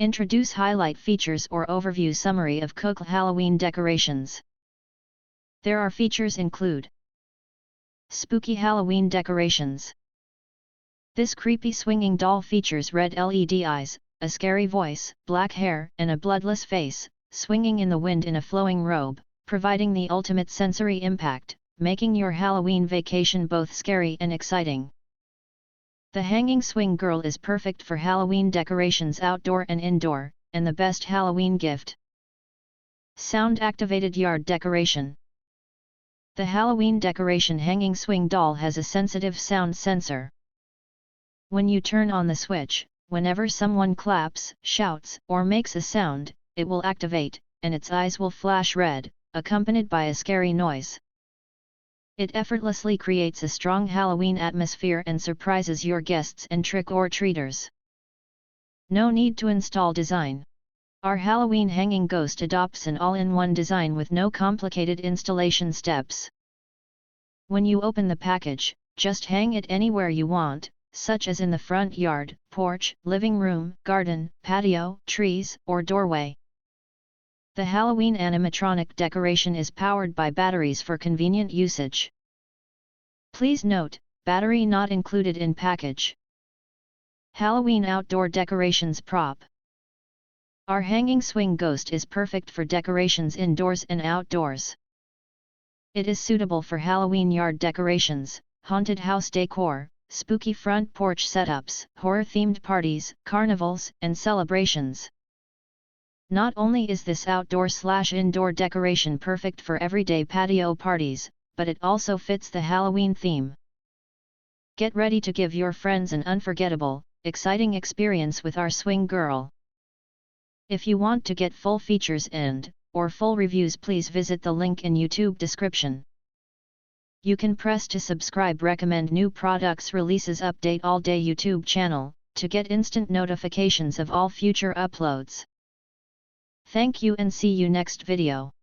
Introduce highlight features or overview summary of KEUCL Halloween decorations. There are features include spooky Halloween decorations. This creepy swinging doll features red LED eyes, a scary voice, black hair, and a bloodless face, swinging in the wind in a flowing robe, providing the ultimate sensory impact, making your Halloween vacation both scary and exciting. The hanging swing girl is perfect for Halloween decorations outdoor and indoor, and the best Halloween gift. Sound-activated yard decoration. The Halloween decoration hanging swing doll has a sensitive sound sensor. When you turn on the switch, whenever someone claps, shouts, or makes a sound, it will activate, and its eyes will flash red, accompanied by a scary noise. It effortlessly creates a strong Halloween atmosphere and surprises your guests and trick-or-treaters. No need to install design. Our Halloween hanging ghost adopts an all-in-one design with no complicated installation steps. When you open the package, just hang it anywhere you want, such as in the front yard, porch, living room, garden, patio, trees, or doorway. The Halloween animatronic decoration is powered by batteries for convenient usage. Please note, battery not included in package. Halloween outdoor decorations prop. Our hanging swing ghost is perfect for decorations indoors and outdoors. It is suitable for Halloween yard decorations, haunted house decor, spooky front porch setups, horror-themed parties, carnivals, and celebrations. Not only is this outdoor/indoor decoration perfect for everyday patio parties, but it also fits the Halloween theme. Get ready to give your friends an unforgettable, exciting experience with our swing girl. If you want to get full features or full reviews, please visit the link in YouTube description. You can press to subscribe recommend new products releases update all day YouTube channel, to get instant notifications of all future uploads. Thank you and see you next video.